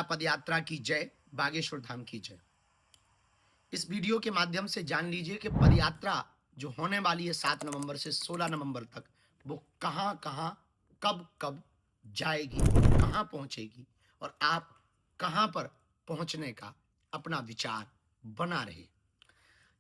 पद यात्रा की जय, बागेश्वर धाम की जय। इस वीडियो के माध्यम से जान लीजिए कि पद यात्रा जो होने वाली है 7 नवंबर से 16 नवंबर तक, वो कहां कहां, कब कब जाएगी, कहां पहुंचेगी और आप कहां पर पहुंचने का अपना विचार बना रहे।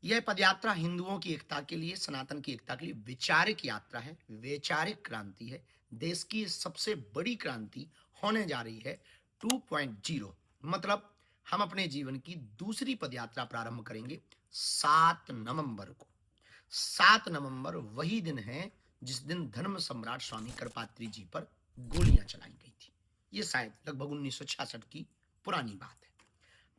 यह पदयात्रा हिंदुओं की एकता के लिए, सनातन की एकता के लिए वैचारिक यात्रा है, वैचारिक क्रांति है। देश की सबसे बड़ी क्रांति होने जा रही है 2.0। मतलब हम अपने जीवन की दूसरी पदयात्रा प्रारंभ करेंगे 7 नवंबर को। 7 नवंबर वही दिन है जिस दिन धर्म सम्राट स्वामी करपात्री जी पर गोलियां चलाई गई थी। ये शायद लगभग 1966 की पुरानी बात है।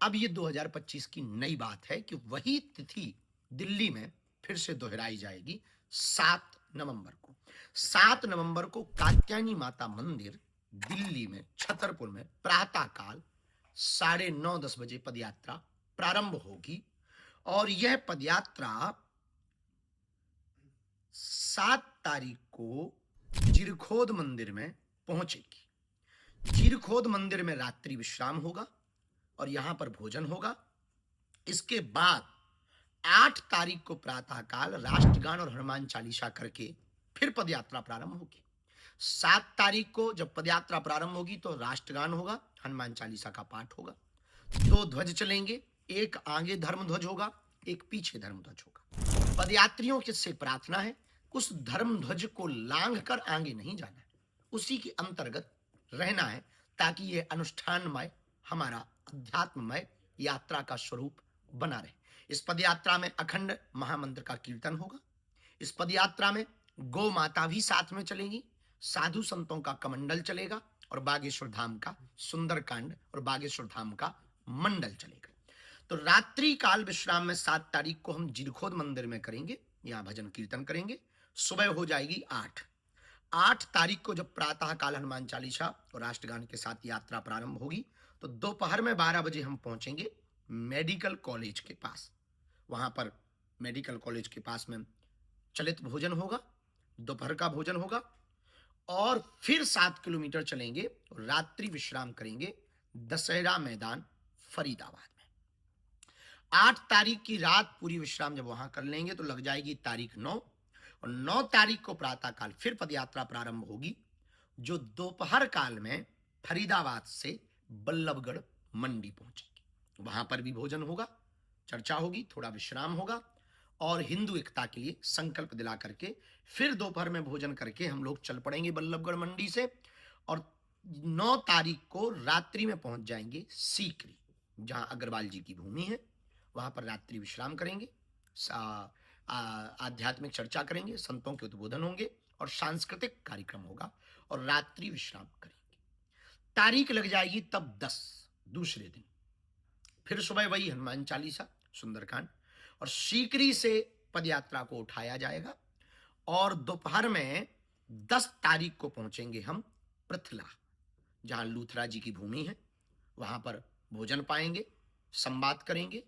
अब ये 2025 की नई बात है कि वही तिथि दिल्ली में फिर से दोहराई जाएगी 7 नवंबर को। 7 नवंबर को कात्यायनी माता मंदिर दिल्ली में छतरपुर में प्रातःकाल 9:30-10 बजे पदयात्रा प्रारंभ होगी और यह पदयात्रा 7 तारीख को जिरखोद मंदिर में पहुंचेगी। जिरखोद मंदिर में रात्रि विश्राम होगा और यहां पर भोजन होगा। इसके बाद 8 तारीख को प्रातःकाल राष्ट्रगान और हनुमान चालीसा करके फिर पदयात्रा प्रारंभ होगी। 7 तारीख को जब पदयात्रा प्रारंभ होगी तो राष्ट्रगान होगा, हनुमान चालीसा का पाठ होगा, 2 ध्वज चलेंगे, एक आगे धर्म ध्वज होगा, एक पीछे धर्म ध्वज होगा। पदयात्रियों से प्रार्थना है उस धर्म ध्वज को लांघ कर आगे नहीं जाना है, उसी के अंतर्गत रहना है, ताकि यह अनुष्ठानमय, हमारा अध्यात्ममय यात्रा का स्वरूप बना रहे। इस पदयात्रा में अखंड महामंत्र का कीर्तन होगा। इस पदयात्रा में गौ माता भी साथ में चलेगी, साधु संतों का कमंडल चलेगा और बागेश्वर धाम का सुंदरकांड और बागेश्वर धाम का मंडल चलेगा। तो रात्रि काल विश्राम में 7 तारीख को हम जिरखोद मंदिर में करेंगे, यहां भजन कीर्तन करेंगे। सुबह हो जाएगी 8 तारीख को जब प्रातः काल हनुमान चालीसा और राष्ट्रगान के साथ यात्रा प्रारंभ होगी तो दोपहर में 12 बजे हम पहुंचेंगे मेडिकल कॉलेज के पास। वहां पर मेडिकल कॉलेज के पास में चलित भोजन होगा, दोपहर का भोजन होगा और फिर 7 किलोमीटर चलेंगे और रात्रि विश्राम करेंगे दशहरा मैदान फरीदाबाद में। 8 तारीख की रात पूरी विश्राम जब वहां कर लेंगे तो लग जाएगी तारीख 9 और 9 तारीख को प्रातःकाल फिर पदयात्रा प्रारंभ होगी, जो दोपहर काल में फरीदाबाद से बल्लभगढ़ मंडी पहुंचेगी। वहां पर भी भोजन होगा, चर्चा होगी, थोड़ा विश्राम होगा और हिंदू एकता के लिए संकल्प दिला करके फिर दोपहर में भोजन करके हम लोग चल पड़ेंगे बल्लभगढ़ मंडी से और 9 तारीख को रात्रि में पहुंच जाएंगे सीकरी, जहां अग्रवाल जी की भूमि है। वहां पर रात्रि विश्राम करेंगे, आध्यात्मिक चर्चा करेंगे, संतों के उद्बोधन होंगे और सांस्कृतिक कार्यक्रम होगा और रात्रि विश्राम करेंगे। तारीख लग जाएगी तब 10 दूसरे दिन। फिर सुबह वही हनुमान चालीसा, सुंदरकांड और सीकरी से पदयात्रा को उठाया जाएगा और दोपहर में 10 तारीख को पहुंचेंगे हम पृथला, जहां लूथरा जी की भूमि है। वहां पर भोजन पाएंगे, संवाद करेंगे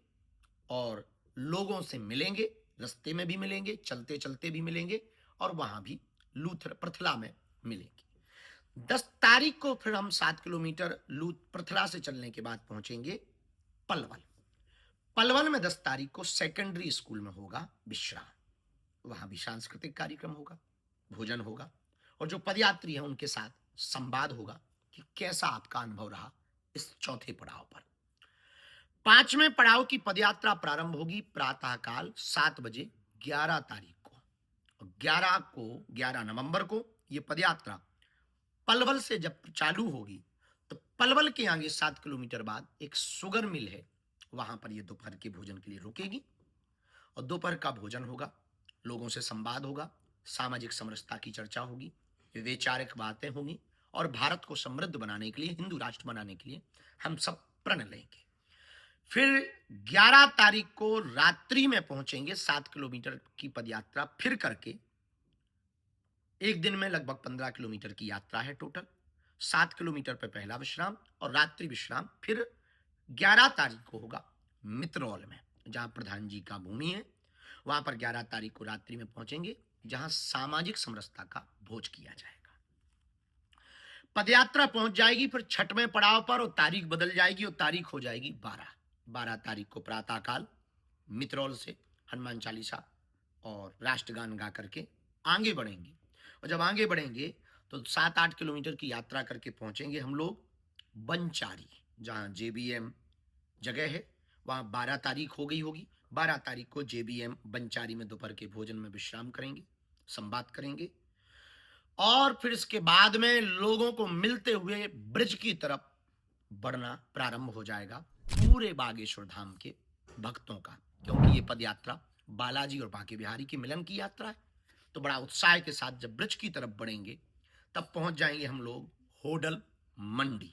और लोगों से मिलेंगे, रास्ते में भी मिलेंगे, चलते चलते भी मिलेंगे और वहां भी पृथला में मिलेंगे। 10 तारीख को फिर हम 7 किलोमीटर पृथला से चलने के बाद पहुंचेंगे पलवल। पलवल में 10 तारीख को सेकेंडरी स्कूल में होगा विश्राम। वहां भी सांस्कृतिक कार्यक्रम होगा, भोजन होगा और जो पदयात्री हैं उनके साथ संवाद होगा कि कैसा आपका अनुभव रहा इस चौथे पड़ाव पर। 5वें पड़ाव की पदयात्रा प्रारंभ होगी प्रातःकाल 7 बजे 11 तारीख को और 11 नवंबर को यह पदयात्रा पलवल से जब चालू होगी तो पलवल के आगे 7 किलोमीटर बाद एक शुगर मिल है, वहां पर यह दोपहर के भोजन के लिए रुकेगी और दोपहर का भोजन होगा, लोगों से संवाद होगा, सामाजिक समरसता की चर्चा होगी, वैचारिक बातें होंगी और भारत को समृद्ध बनाने के लिए, हिंदू राष्ट्र बनाने के लिए हम सब प्रण लेंगे। फिर 11 तारीख को रात्रि में पहुंचेंगे 7 किलोमीटर की पदयात्रा फिर करके। एक दिन में लगभग 15 किलोमीटर की यात्रा है टोटल। 7 किलोमीटर पर पहला विश्राम और रात्रि विश्राम फिर 11 तारीख को होगा मित्रौल में, जहां प्रधान जी का भूमि है। वहां पर 11 तारीख को रात्रि में पहुंचेंगे, जहां सामाजिक समरसता का भोज किया जाएगा। पदयात्रा पहुंच जाएगी फिर छठवें पड़ाव पर, और तारीख बदल जाएगी और तारीख हो जाएगी 12 तारीख को प्रातःकाल मित्रौल से हनुमान चालीसा और राष्ट्रगान गा करके आगे बढ़ेंगे। और जब आगे बढ़ेंगे तो 7-8 किलोमीटर की यात्रा करके पहुंचेंगे हम लोग बनचारी, जहां जेबीएम जगह है। वहां 12 तारीख हो गई होगी। 12 तारीख को जेबीएम बनचारी में दोपहर के भोजन में विश्राम करेंगे, संवाद करेंगे, और फिर इसके बाद में लोगों को मिलते हुए ब्रिज की तरफ बढ़ना प्रारंभ हो जाएगा पूरे बागेश्वर धाम के भक्तों का, क्योंकि ये पद यात्रा बालाजी और बांके बिहारी के मिलन की यात्रा है। तो बड़ा उत्साह के साथ जब ब्रिज की तरफ बढ़ेंगे तब पहुंच जाएंगे हम लोग होडल मंडी,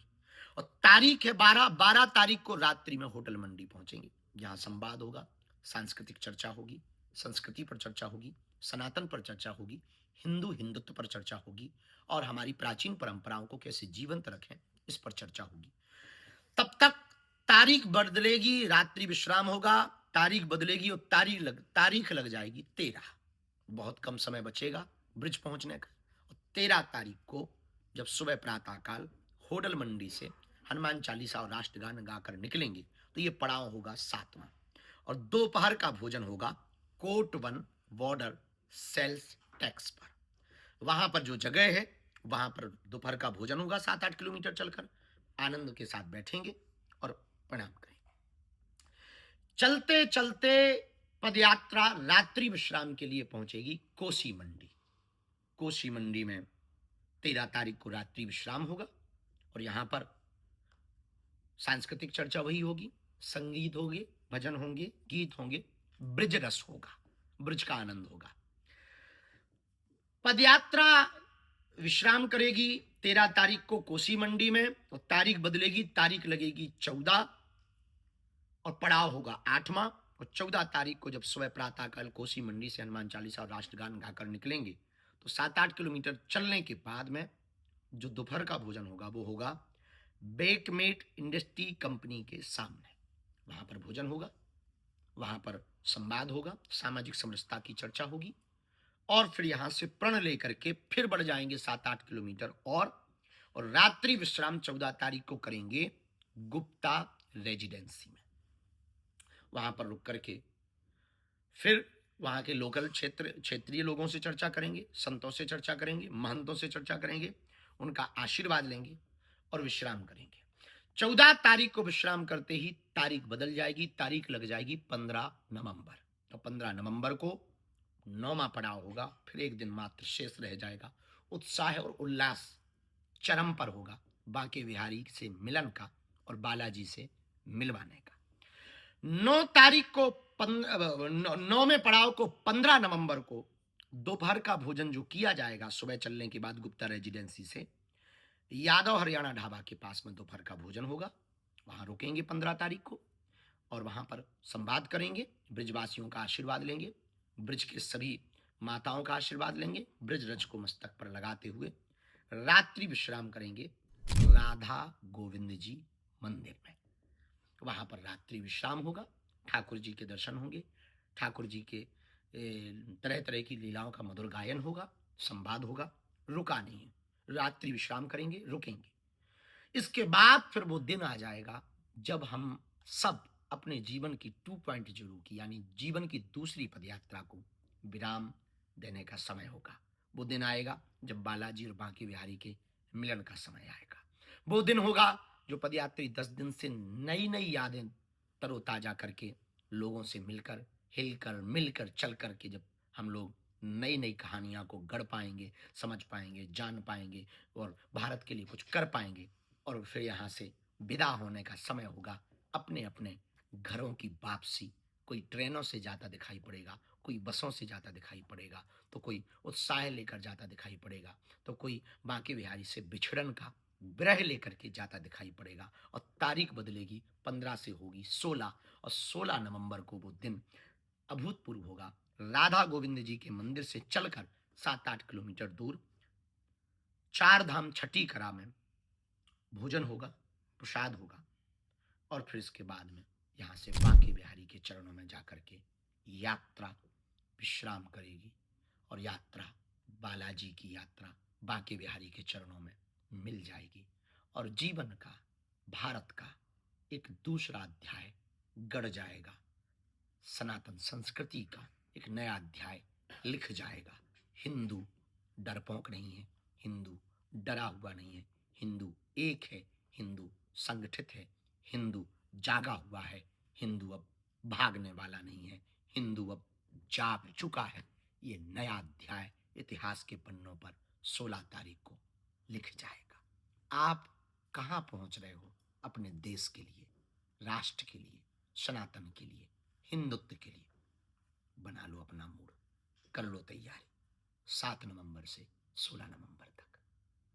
और तारीख है 12 तारीख को रात्रि में होटल मंडी पहुंचेंगे। यहाँ संवाद होगा, सांस्कृतिक चर्चा होगी, संस्कृति पर चर्चा होगी, सनातन पर चर्चा होगी, हिंदू हिंदुत्व पर चर्चा होगी, और हमारी प्राचीन परंपराओं को कैसे जीवंत रखें इस पर चर्चा होगी। तब तक तारीख बदलेगी, रात्रि विश्राम होगा, तारीख बदलेगी और तारीख लग जाएगी 13। बहुत कम समय बचेगा ब्रिज पहुंचने का। और 13 तारीख को जब सुबह प्रातःकाल होडल मंडी से हनुमान चालीसा और राष्ट्रगान गाकर निकलेंगे तो ये पड़ाव होगा 7वां, और दोपहर का भोजन होगा कोट 1 बॉर्डर सेल्स टैक्स पर। वहां पर जो जगह है वहां पर दोपहर का भोजन होगा। 7-8 किलोमीटर चलकर आनंद के साथ बैठेंगे और प्रणाम करेंगे। चलते चलते पदयात्रा रात्रि विश्राम के लिए पहुंचेगी कोसी मंडी। कोसी मंडी में 13 तारीख को रात्रि विश्राम होगा, और यहां पर सांस्कृतिक चर्चा वही होगी, संगीत होंगे, भजन होंगे, गीत होंगे, ब्रिज रस होगा, ब्रिज का आनंद होगा। पदयात्रा विश्राम करेगी 13 तारीख को कोसी मंडी में, और तारीख बदलेगी, तारीख लगेगी 14, और पड़ाव होगा 8वां। और 14 तारीख को जब सुबह प्रातःकाल कोसी मंडी से हनुमान चालीसा और राष्ट्रगान गाकर निकलेंगे तो 7-8 किलोमीटर चलने के बाद में जो दोपहर का भोजन होगा वो होगा बेकमेट इंडस्ट्री कंपनी के सामने। वहां पर भोजन होगा, वहां पर संवाद होगा, सामाजिक समरसता की चर्चा होगी, और फिर यहां से प्रण लेकर के फिर बढ़ जाएंगे 7-8 किलोमीटर और रात्रि विश्राम 14 तारीख को करेंगे गुप्ता रेजिडेंसी में। वहां पर रुक करके फिर वहां के लोकल क्षेत्रीय लोगों से चर्चा करेंगे, संतों से चर्चा करेंगे, महंतों से चर्चा करेंगे, उनका आशीर्वाद लेंगे और विश्राम करेंगे। 14 तारीख को विश्राम करते ही तारीख बदल जाएगी, तारीख लग जाएगी 15 नवंबर। तो 15 नवंबर को 9वां पड़ाव होगा, फिर एक दिन मात्र शेष रह जाएगा। उत्साह और उल्लास चरम पर होगा बांके बिहारी से मिलन का और बालाजी से मिलवाने का। 9 तारीख को 9वें पड़ाव को 15 नवंबर को दोपहर का भोजन जो किया जाएगा सुबह चलने के बाद गुप्ता रेजिडेंसी से यादव हरियाणा ढाबा के पास में दोपहर का भोजन होगा। वहां रुकेंगे 15 तारीख को और वहां पर संवाद करेंगे, ब्रिजवासियों का आशीर्वाद लेंगे, ब्रिज के सभी माताओं का आशीर्वाद लेंगे, ब्रिज रज को मस्तक पर लगाते हुए रात्रि विश्राम करेंगे राधा गोविंद जी मंदिर में। वहां पर रात्रि विश्राम होगा, ठाकुर जी के दर्शन होंगे, ठाकुर जी के तरह तरह की लीलाओं का मधुर गायन होगा, संवाद होगा। रुका नहीं है, रात्रि विश्राम करेंगे, रुकेंगे। इसके बाद फिर वो दिन आ जाएगा जब हम सब अपने जीवन की 2.0 की यानी जीवन की दूसरी पदयात्रा को विराम देने का समय होगा। वो दिन आएगा जब बालाजी और बांके बिहारी के मिलन का समय आएगा। वो दिन होगा जो पदयात्री 10 दिन से नई नई यादें तरोताजा करके लोगों से मिलकर, हिलकर, मिलकर, चल करके जब हम लोग नई नई कहानियां को गढ़ पाएंगे, समझ पाएंगे, जान पाएंगे और भारत के लिए कुछ कर पाएंगे। और फिर यहाँ से विदा होने का समय होगा, अपने अपने घरों की वापसी। कोई ट्रेनों से जाता दिखाई पड़ेगा, कोई बसों से जाता दिखाई पड़ेगा, तो कोई उत्साह लेकर जाता दिखाई पड़ेगा, तो कोई बांके बिहारी से बिछड़न का विरह लेकर के जाता दिखाई पड़ेगा। और तारीख बदलेगी, 15 से होगी 16, और 16 नवंबर को वो दिन अभूतपूर्व होगा। राधा गोविंद जी के मंदिर से चलकर 7-8 किलोमीटर दूर चार धाम छठी करा में भोजन होगा, प्रसाद होगा, और फिर इसके बाद में यहाँ से बांके बिहारी के चरणों में जाकर के यात्रा विश्राम करेगी। और यात्रा बालाजी की यात्रा बांके बिहारी के चरणों में मिल जाएगी और जीवन का, भारत का एक दूसरा अध्याय गढ़ जाएगा। सनातन संस्कृति का एक नया अध्याय लिख जाएगा। हिंदू डरपोक नहीं है, हिंदू डरा हुआ नहीं है, हिंदू एक है, हिंदू संगठित है, हिंदू जागा हुआ है, हिंदू अब भागने वाला नहीं है, हिंदू अब जाग चुका है। ये नया अध्याय इतिहास के पन्नों पर 16 तारीख को लिख जाएगा। आप कहाँ पहुंच रहे हो अपने देश के लिए, राष्ट्र के लिए, सनातन के लिए, हिंदुत्व के लिए? बना लो अपना मूड, कर लो तैयारी 7 नवंबर से 16 नवंबर तक।